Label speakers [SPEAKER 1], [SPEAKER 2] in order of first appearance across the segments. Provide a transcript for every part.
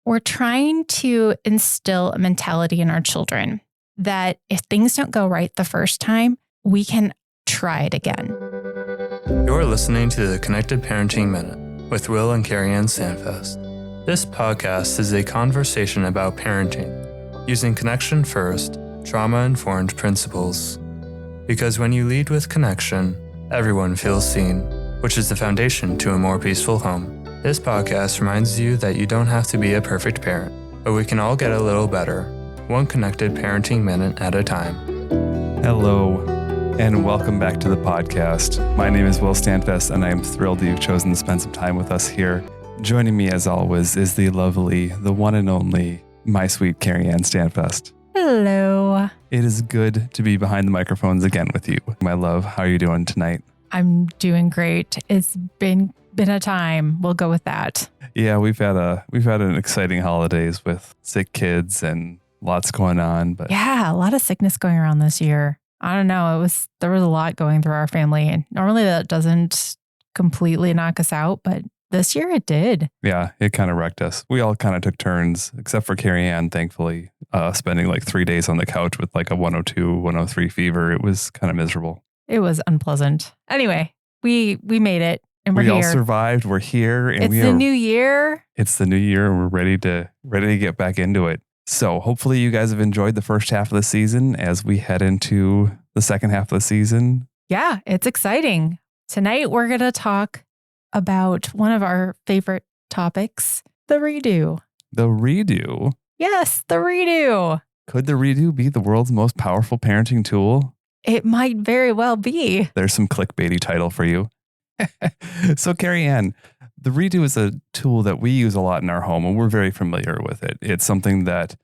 [SPEAKER 1] we're trying to instill a mentality in our children that if things don't go right the first time, we can try it again.
[SPEAKER 2] You're listening to the Connected Parenting Minute with Will and CarrieAnn Standfest. This podcast is a conversation about parenting using connection first, trauma-informed principles. Because when you lead with connection, everyone feels seen, which is the foundation to a more peaceful home. This podcast reminds you that you don't have to be a perfect parent, but we can all get a little better, one connected parenting minute at a time.
[SPEAKER 3] Hello, and welcome back to the podcast. My name is Will Standfest, and I am thrilled that you've chosen to spend some time with us here. Joining me, as always, is the lovely, the one and only, my sweet CarrieAnn Standfest.
[SPEAKER 1] Hello.
[SPEAKER 3] It is good to be behind the microphones again with you, my love. How are you doing tonight?
[SPEAKER 1] I'm doing great. It's been a time. We'll go with that.
[SPEAKER 3] Yeah, we've had an exciting holidays with sick kids and lots going on. But
[SPEAKER 1] yeah, a lot of sickness going around this year. I don't know. There was a lot going through our family, and normally that doesn't completely knock us out, but this year it did.
[SPEAKER 3] Yeah, it kind of wrecked us. We all kind of took turns, except for CarrieAnn, thankfully, spending like 3 days on the couch with like a 102, 103 fever. It was kind of miserable.
[SPEAKER 1] It was unpleasant. Anyway, we made it. And we
[SPEAKER 3] all survived. We're here. And
[SPEAKER 1] it's the new year.
[SPEAKER 3] It's the new year, and we're ready to get back into it. So hopefully you guys have enjoyed the first half of the season as we head into the second half of the season.
[SPEAKER 1] Yeah, it's exciting. Tonight we're going to talk about one of our favorite topics, the redo.
[SPEAKER 3] The redo?
[SPEAKER 1] Yes, the redo.
[SPEAKER 3] Could the redo be the world's most powerful parenting tool?
[SPEAKER 1] It might very well be.
[SPEAKER 3] There's some clickbaity title for you. So CarrieAnn, the redo is a tool that we use a lot in our home, and we're very familiar with it. It's something that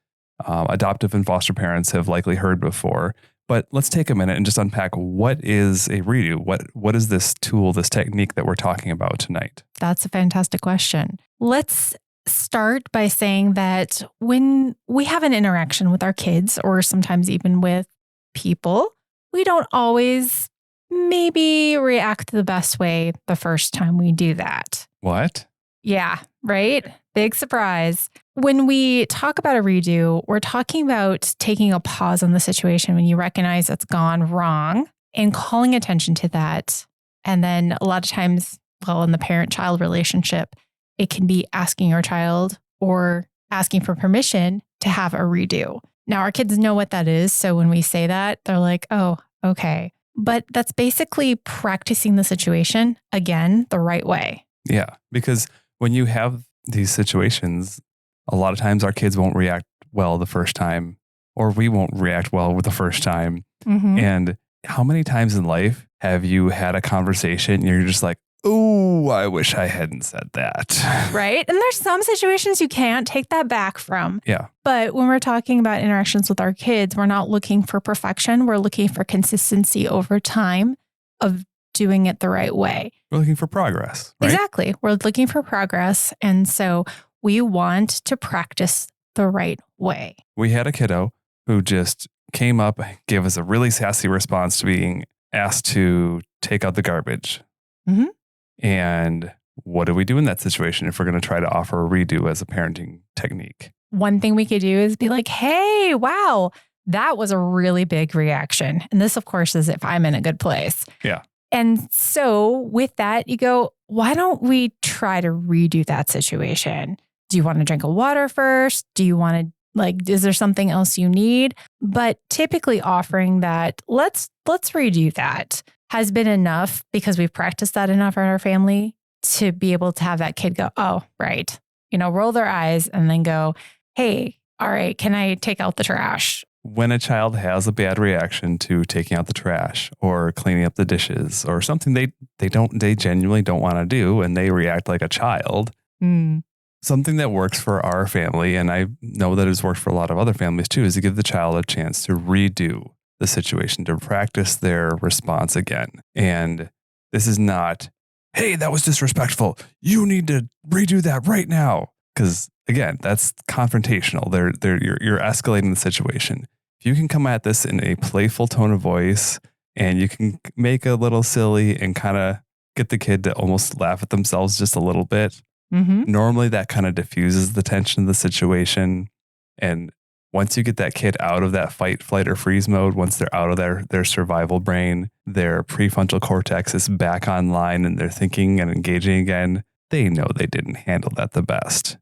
[SPEAKER 3] adoptive and foster parents have likely heard before. But let's take a minute and just unpack what is a redo? What is this tool, this technique that we're talking about tonight?
[SPEAKER 1] That's a fantastic question. Let's start by saying that when we have an interaction with our kids, or sometimes even with people, we don't always maybe react the best way the first time we do that.
[SPEAKER 3] What?
[SPEAKER 1] Yeah, right? Big surprise. When we talk about a redo, we're talking about taking a pause on the situation when you recognize it's gone wrong and calling attention to that. And then a lot of times, in the parent-child relationship, it can be asking your child or asking for permission to have a redo. Now, our kids know what that is. So when we say that, they're like, oh, okay. But that's basically practicing the situation, again, the right way.
[SPEAKER 3] Yeah, because when you have these situations, a lot of times our kids won't react well the first time, or we won't react well with the first time.
[SPEAKER 1] Mm-hmm.
[SPEAKER 3] And how many times in life have you had a conversation and you're just like, oh, I wish I hadn't said that.
[SPEAKER 1] Right. And there's some situations you can't take that back from.
[SPEAKER 3] Yeah.
[SPEAKER 1] But when we're talking about interactions with our kids, we're not looking for perfection. We're looking for consistency over time of doing it the right way.
[SPEAKER 3] We're looking for progress, right?
[SPEAKER 1] Exactly. We're looking for progress. And so we want to practice the right way.
[SPEAKER 3] We had a kiddo who just came up, gave us a really sassy response to being asked to take out the garbage.
[SPEAKER 1] Mm-hmm.
[SPEAKER 3] And what do we do in that situation if we're going to try to offer a redo as a parenting technique?
[SPEAKER 1] One thing we could do is be like, hey, wow, that was a really big reaction. And this, of course, is if I'm in a good place.
[SPEAKER 3] Yeah.
[SPEAKER 1] And so with that, you go, why don't we try to redo that situation? Do you want to drink a water first? Do you want to, is there something else you need? But typically offering that, let's redo that, has been enough because we've practiced that enough in our family to be able to have that kid go, oh, right. Roll their eyes and then go, hey, all right, can I take out the trash?
[SPEAKER 3] When a child has a bad reaction to taking out the trash or cleaning up the dishes or something they genuinely don't want to do and they react like a child, something that works for our family, and I know that it's worked for a lot of other families too, is to give the child a chance to redo the situation, to practice their response again. And this is not, hey, that was disrespectful. You need to redo that right now. Because again, that's confrontational. You're escalating the situation. If you can come at this in a playful tone of voice and you can make a little silly and kind of get the kid to almost laugh at themselves just a little bit, Normally that kind of diffuses the tension of the situation. And once you get that kid out of that fight, flight, or freeze mode, once they're out of their survival brain, their prefrontal cortex is back online and they're thinking and engaging again, they know they didn't handle that the best.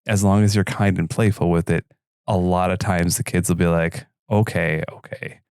[SPEAKER 3] As long as you're kind and playful with it, a lot of times the kids will be like, okay,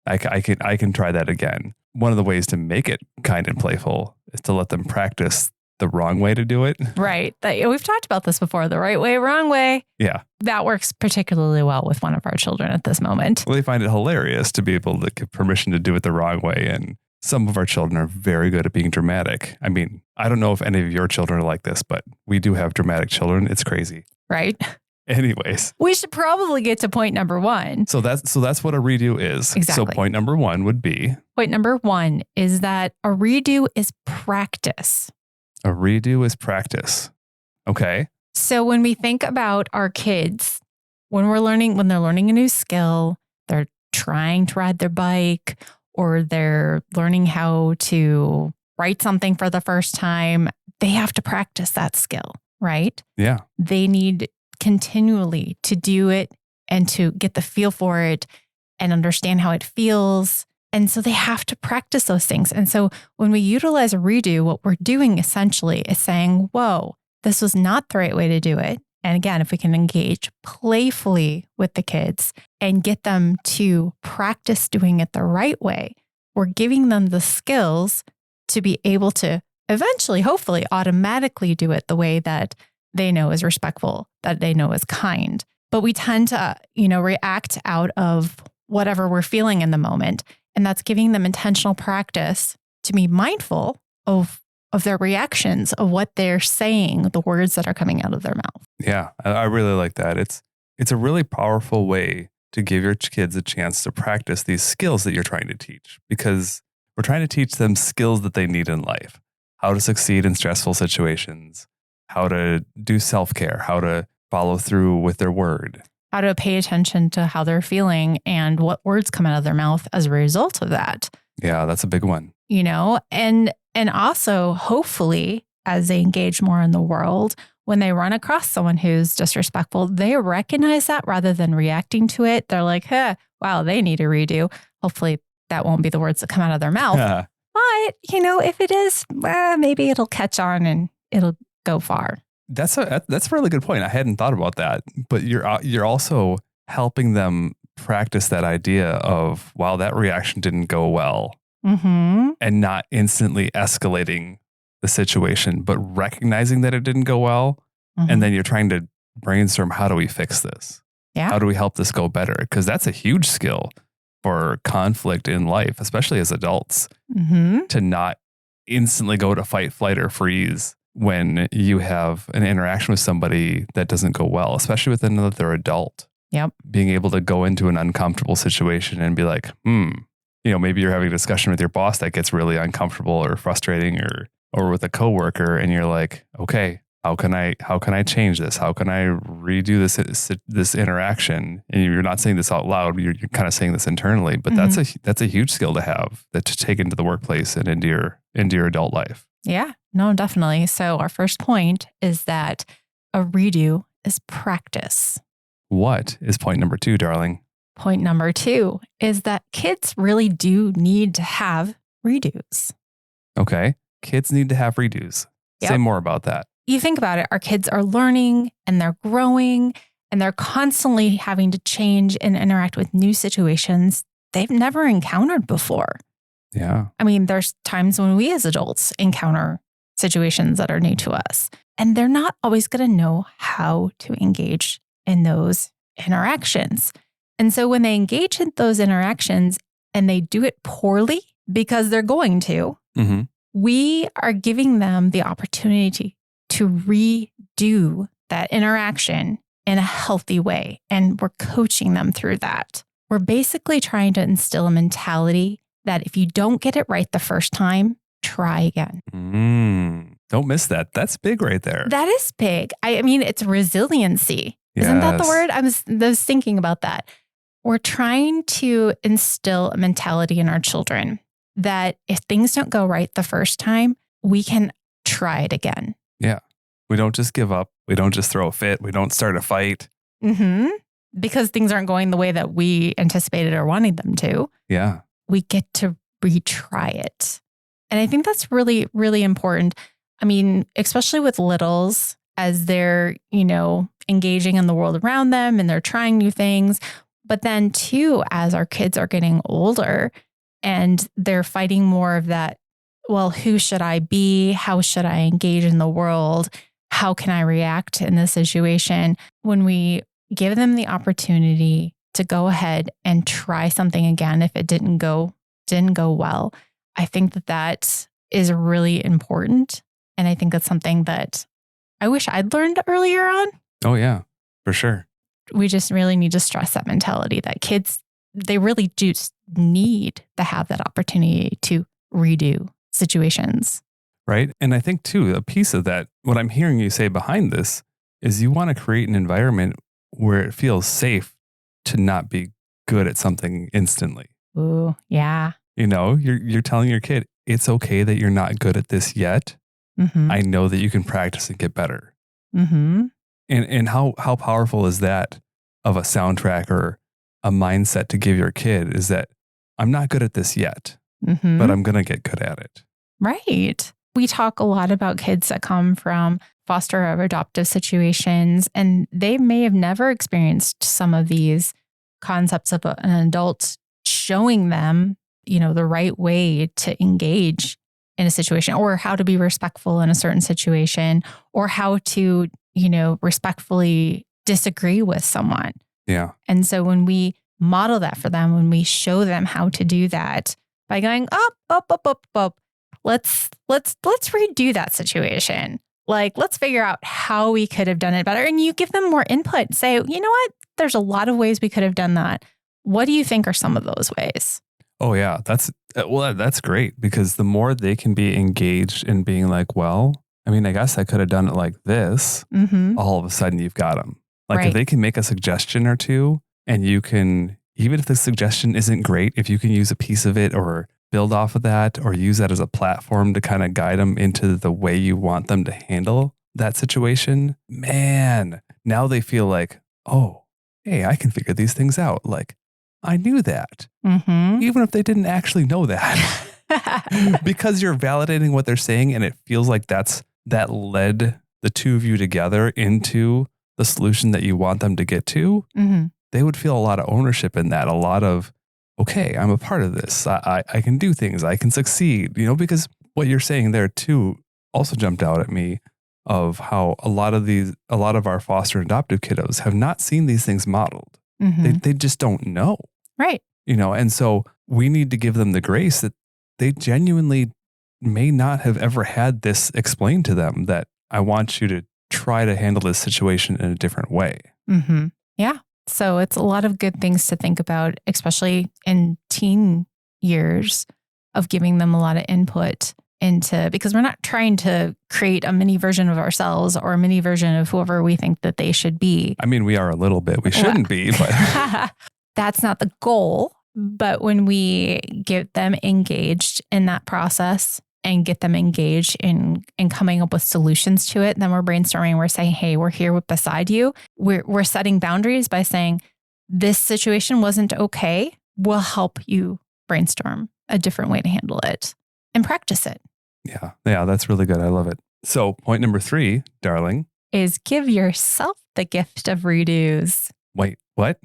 [SPEAKER 3] I can try that again. One of the ways to make it kind and playful is to let them practice the wrong way to do it.
[SPEAKER 1] Right. We've talked about this before, the right way, wrong way.
[SPEAKER 3] Yeah.
[SPEAKER 1] That works particularly well with one of our children at this moment.
[SPEAKER 3] Well, they find it hilarious to be able to give permission to do it the wrong way. And some of our children are very good at being dramatic. I mean, I don't know if any of your children are like this, but we do have dramatic children. It's crazy.
[SPEAKER 1] Right.
[SPEAKER 3] Anyways.
[SPEAKER 1] We should probably get to point number 1.
[SPEAKER 3] So that's what a redo is.
[SPEAKER 1] Exactly.
[SPEAKER 3] So point number 1 would be?
[SPEAKER 1] Point number 1 is that a redo is practice.
[SPEAKER 3] A redo is practice. Okay.
[SPEAKER 1] So when we think about our kids, when they're learning a new skill, they're trying to ride their bike, or they're learning how to write something for the first time, they have to practice that skill, right?
[SPEAKER 3] Yeah.
[SPEAKER 1] They need continually to do it and to get the feel for it and understand how it feels. And so they have to practice those things. And so when we utilize a redo, what we're doing essentially is saying, whoa, this was not the right way to do it. And again, if we can engage playfully with the kids and get them to practice doing it the right way, we're giving them the skills to be able to eventually, hopefully, automatically do it the way that they know is respectful, that they know is kind. But we tend to, react out of whatever we're feeling in the moment. And that's giving them intentional practice to be mindful of their reactions, of what they're saying, the words that are coming out of their mouth.
[SPEAKER 3] Yeah, I really like that. It's a really powerful way to give your kids a chance to practice these skills that you're trying to teach, because we're trying to teach them skills that they need in life. How to succeed in stressful situations, how to do self-care, how to follow through with their word.
[SPEAKER 1] How to pay attention to how they're feeling and what words come out of their mouth as a result of that.
[SPEAKER 3] Yeah, that's a big one.
[SPEAKER 1] And also, hopefully, as they engage more in the world, when they run across someone who's disrespectful, they recognize that rather than reacting to it. They're like, wow, they need a redo. Hopefully, that won't be the words that come out of their mouth. But, if it is, maybe it'll catch on and it'll go far.
[SPEAKER 3] That's a really good point. I hadn't thought about that, but you're also helping them practice that idea of, wow, that reaction didn't go well, and not instantly escalating the situation, but recognizing that it didn't go well, and then you're trying to brainstorm, how do we fix this?
[SPEAKER 1] Yeah.
[SPEAKER 3] How do we help this go better? Because that's a huge skill for conflict in life, especially as adults, to not instantly go to fight, flight, or freeze when you have an interaction with somebody that doesn't go well, especially with another adult.
[SPEAKER 1] Yep.
[SPEAKER 3] Being able to go into an uncomfortable situation and be like, maybe you're having a discussion with your boss that gets really uncomfortable or frustrating, or with a coworker, and you're like, okay, how can I change this? How can I redo this interaction? And you're not saying this out loud. You're kind of saying this internally, but that's a huge skill to have, that to take into the workplace and into your adult life.
[SPEAKER 1] Yeah, no, definitely. So our first point is that a redo is practice.
[SPEAKER 3] What is point number 2, darling?
[SPEAKER 1] Point number 2 is that kids really do need to have redos.
[SPEAKER 3] Okay. Kids need to have redos.
[SPEAKER 1] Yep.
[SPEAKER 3] Say more about that.
[SPEAKER 1] You think about it, our kids are learning and they're growing and they're constantly having to change and interact with new situations they've never encountered before.
[SPEAKER 3] Yeah.
[SPEAKER 1] I mean, there's times when we as adults encounter situations that are new to us, and they're not always going to know how to engage in those interactions. And so when they engage in those interactions and they do it poorly, because they're going to, we are giving them the opportunity to redo that interaction in a healthy way. And we're coaching them through that. We're basically trying to instill a mentality that if you don't get it right the first time, try again.
[SPEAKER 3] Don't miss that. That's big right there.
[SPEAKER 1] That is big. I mean, it's resiliency. Yes. Isn't that the word? I was thinking about that. We're trying to instill a mentality in our children that if things don't go right the first time, we can try it again.
[SPEAKER 3] Yeah. We don't just give up. We don't just throw a fit. We don't start a fight.
[SPEAKER 1] Mm-hmm. Because things aren't going the way that we anticipated or wanted them to.
[SPEAKER 3] Yeah.
[SPEAKER 1] We get to retry it. And I think that's really, really important. I mean, especially with littles, as they're, engaging in the world around them and they're trying new things. But then too, as our kids are getting older and they're fighting more of that, well, who should I be? How should I engage in the world? How can I react in this situation? When we give them the opportunity to go ahead and try something again, if it didn't go well, I think that is really important. And I think that's something that I wish I'd learned earlier on.
[SPEAKER 3] Oh, yeah, for sure.
[SPEAKER 1] We just really need to stress that mentality that kids, they really do need to have that opportunity to redo situations.
[SPEAKER 3] Right. And I think too, a piece of that, what I'm hearing you say behind this is you want to create an environment where it feels safe to not be good at something instantly.
[SPEAKER 1] Ooh, yeah.
[SPEAKER 3] You're telling your kid, it's okay that you're not good at this yet.
[SPEAKER 1] Mm-hmm.
[SPEAKER 3] I know that you can practice and get better.
[SPEAKER 1] Mm-hmm.
[SPEAKER 3] And how powerful is that of a soundtrack or a mindset to give your kid is that I'm not good at this yet, but I'm going to get good at it.
[SPEAKER 1] Right. We talk a lot about kids that come from foster or adoptive situations, and they may have never experienced some of these concepts of an adult showing them, the right way to engage in a situation, or how to be respectful in a certain situation, or how to, respectfully disagree with someone.
[SPEAKER 3] Yeah.
[SPEAKER 1] And so when we model that for them, when we show them how to do that by going up, let's redo that situation. Like, let's figure out how we could have done it better. And you give them more input. Say, you know what? There's a lot of ways we could have done that. What do you think are some of those ways?
[SPEAKER 3] Oh, yeah. That's great because the more they can be engaged in being like, well, I guess I could have done it like this.
[SPEAKER 1] Mm-hmm.
[SPEAKER 3] All of a sudden you've got them. Like
[SPEAKER 1] Right.
[SPEAKER 3] If they can make a suggestion or two and you can, even if the suggestion isn't great, if you can use a piece of it or build off of that or use that as a platform to kind of guide them into the way you want them to handle that situation, man, now they feel like, oh, hey, I can figure these things out. Like I knew that, even if they didn't actually know that, because you're validating what they're saying. And it feels like that led the two of you together into the solution that you want them to get to.
[SPEAKER 1] Mm-hmm.
[SPEAKER 3] They would feel a lot of ownership in that, a lot of, okay, I'm a part of this. I can do things. I can succeed, because what you're saying there too also jumped out at me of how a lot of our foster and adoptive kiddos have not seen these things modeled.
[SPEAKER 1] Mm-hmm.
[SPEAKER 3] They just don't know.
[SPEAKER 1] Right.
[SPEAKER 3] And so we need to give them the grace that they genuinely may not have ever had this explained to them, that I want you to try to handle this situation in a different way.
[SPEAKER 1] Mm-hmm. Yeah. So it's a lot of good things to think about, especially in teen years, of giving them a lot of input into, because we're not trying to create a mini version of ourselves or a mini version of whoever we think that they should be.
[SPEAKER 3] We are a little bit. We shouldn't be, but
[SPEAKER 1] that's not the goal. But when we get them engaged in that process and get them engaged in coming up with solutions to it, then we're brainstorming. We're saying, hey, we're here beside you. We're setting boundaries by saying, this situation wasn't okay. We'll help you brainstorm a different way to handle it and practice it.
[SPEAKER 3] Yeah, that's really good. I love it. So point number 3, darling,
[SPEAKER 1] is give yourself the gift of redos.
[SPEAKER 3] Wait, what?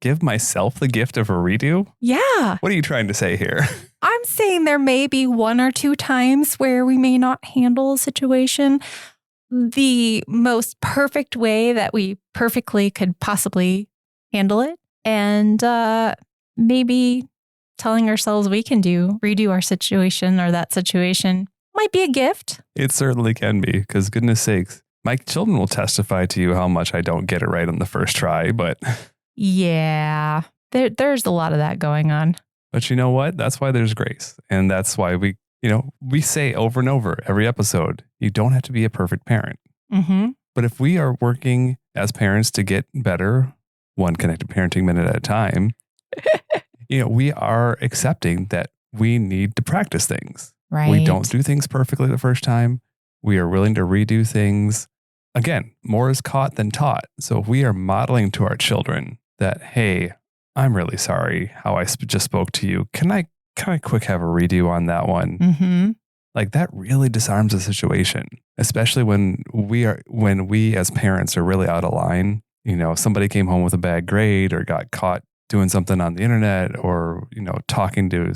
[SPEAKER 3] Give myself the gift of a redo?
[SPEAKER 1] Yeah.
[SPEAKER 3] What are you trying to say here?
[SPEAKER 1] I'm saying there may be 1 or 2 times where we may not handle a situation the most perfect way that we perfectly could possibly handle it. And maybe telling ourselves we can redo our situation or that situation might be a gift.
[SPEAKER 3] It certainly can be, because goodness sakes, my children will testify to you how much I don't get it right on the first try, but...
[SPEAKER 1] Yeah, there's a lot of that going on.
[SPEAKER 3] But you know what? That's why there's grace. And that's why we say over and over every episode, you don't have to be a perfect parent.
[SPEAKER 1] Mm-hmm.
[SPEAKER 3] But if we are working as parents to get better, one connected parenting minute at a time, we are accepting that we need to practice things.
[SPEAKER 1] Right.
[SPEAKER 3] We don't do things perfectly the first time. We are willing to redo things. again, more is caught than taught. So if we are modeling to our children that, hey, I'm really sorry how I just spoke to you. Can I quick have a redo on that one?
[SPEAKER 1] Mm-hmm.
[SPEAKER 3] Like that really disarms the situation, especially when we as parents are really out of line. Somebody came home with a bad grade or got caught doing something on the internet or, talking to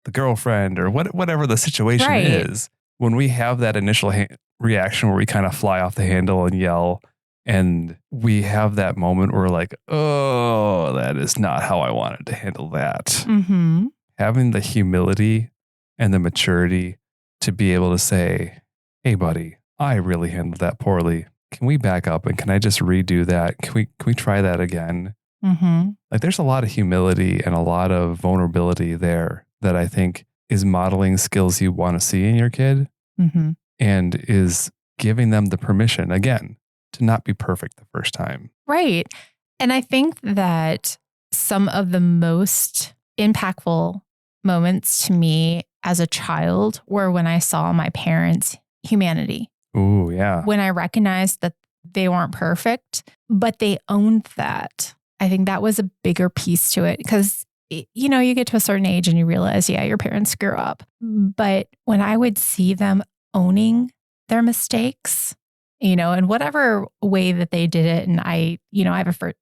[SPEAKER 3] the girlfriend or whatever the situation is. When we have that initial reaction where we kind of fly off the handle and yell, and we have that moment where we're like, oh, that is not how I wanted to handle that.
[SPEAKER 1] Mm-hmm. Having
[SPEAKER 3] the humility and the maturity to be able to say, hey, buddy, I really handled that poorly. Can we back up and can I just redo that? Can we try that again?
[SPEAKER 1] Mm-hmm.
[SPEAKER 3] Like there's a lot of humility and a lot of vulnerability there that I think is modeling skills you want to see in your kid,
[SPEAKER 1] mm-hmm.
[SPEAKER 3] and is giving them the permission, again, to not be perfect the first time.
[SPEAKER 1] Right. And I think that some of the most impactful moments to me as a child were when I saw my parents' humanity.
[SPEAKER 3] Ooh, yeah.
[SPEAKER 1] When I recognized that they weren't perfect, but they owned that. I think that was a bigger piece to it because, you get to a certain age and you realize, yeah, your parents screw up. But when I would see them owning their mistakes, in whatever way that they did it, and I have a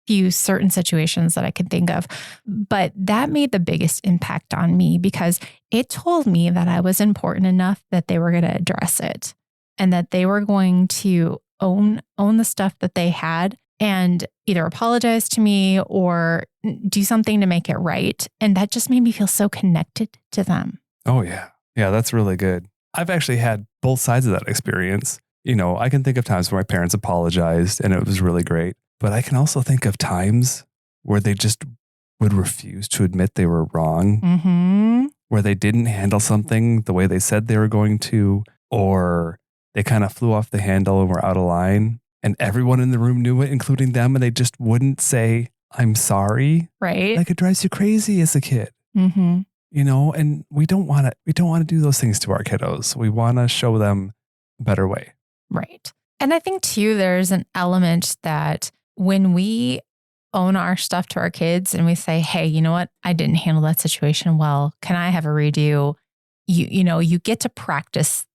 [SPEAKER 1] few certain situations that I can think of, but that made the biggest impact on me because it told me that I was important enough that they were going to address it and that they were going to own the stuff that they had and either apologize to me or do something to make it right. And that just made me feel so connected to them.
[SPEAKER 3] Oh, yeah. Yeah, that's really good. I've actually had both sides of that experience. I can think of times where my parents apologized and it was really great. But I can also think of times where they just would refuse to admit they were wrong,
[SPEAKER 1] mm-hmm.
[SPEAKER 3] where they didn't handle something the way they said they were going to, or they kind of flew off the handle and were out of line. And everyone in the room knew it, including them, and they just wouldn't say, I'm sorry.
[SPEAKER 1] Right.
[SPEAKER 3] Like it drives you crazy as a kid.
[SPEAKER 1] Mm-hmm.
[SPEAKER 3] And we don't want to do those things to our kiddos. We want to show them a better way.
[SPEAKER 1] Right. And I think too, there's an element that when we own our stuff to our kids and we say, hey, you know what? I didn't handle that situation well. Can I have a redo? You get to practice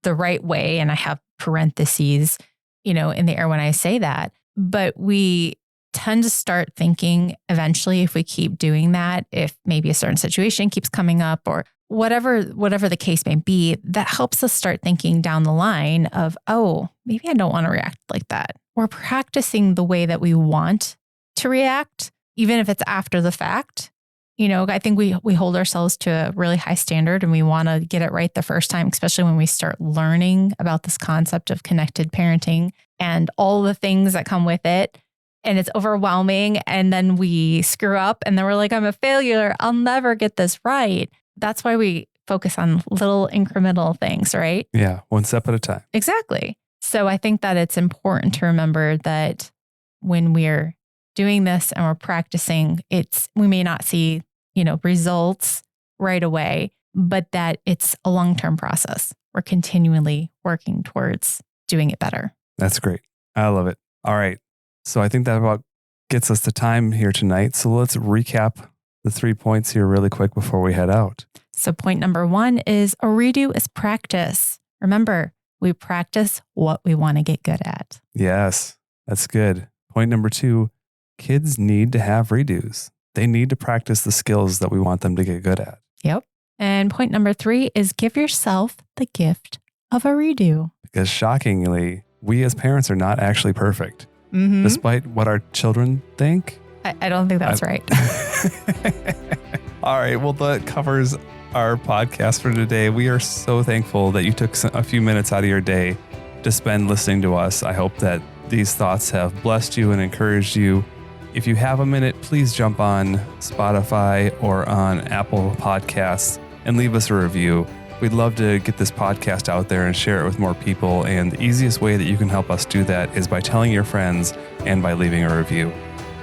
[SPEAKER 1] the right way. And I have parentheses, in the air when I say that. But we tend to start thinking eventually, if we keep doing that, if maybe a certain situation keeps coming up or whatever the case may be, that helps us start thinking down the line of, oh, maybe I don't want to react like that. We're practicing the way that we want to react, even if it's after the fact. I think we hold ourselves to a really high standard and we want to get it right the first time, especially when we start learning about this concept of connected parenting and all the things that come with it. And it's overwhelming. And then we screw up and then we're like, I'm a failure. I'll never get this right. That's why we focus on little incremental things, right?
[SPEAKER 3] Yeah, one step at a time.
[SPEAKER 1] Exactly. So I think that it's important to remember that when we're doing this and we're practicing, we may not see, results right away, but that it's a long-term process. We're continually working towards doing it better.
[SPEAKER 3] That's great. I love it. All right. So I think that about gets us to time here tonight. So let's recap the 3 points here really quick before we head out.
[SPEAKER 1] So point number 1 is a redo is practice. Remember, we practice what we want to get good at.
[SPEAKER 3] Yes, that's good. Point number 2, kids need to have redos. They need to practice the skills that we want them to get good at.
[SPEAKER 1] Yep. And point number 3 is give yourself the gift of a redo.
[SPEAKER 3] Because shockingly, we as parents are not actually perfect.
[SPEAKER 1] Mm-hmm.
[SPEAKER 3] Despite what our children think.
[SPEAKER 1] I don't think that's right.
[SPEAKER 3] All right. Well, that covers our podcast for today. We are so thankful that you took a few minutes out of your day to spend listening to us. I hope that these thoughts have blessed you and encouraged you. If you have a minute, please jump on Spotify or on Apple Podcasts and leave us a review. We'd love to get this podcast out there and share it with more people. And the easiest way that you can help us do that is by telling your friends and by leaving a review.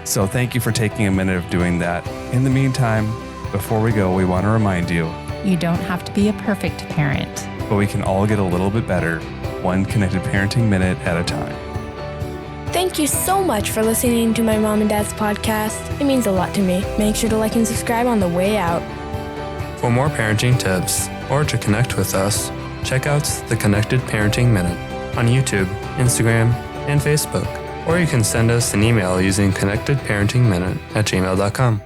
[SPEAKER 3] So thank you for taking a minute of doing that. In the meantime, before we go, we want to remind you,
[SPEAKER 1] you don't have to be a perfect parent,
[SPEAKER 3] but we can all get a little bit better one connected parenting minute at a time.
[SPEAKER 4] Thank you so much for listening to my mom and dad's podcast. It means a lot to me. Make sure to like and subscribe on the way out.
[SPEAKER 2] For more parenting tips or to connect with us, check out the Connected Parenting Minute on YouTube, Instagram, and Facebook. Or you can send us an email using connectedparentingminute@gmail.com.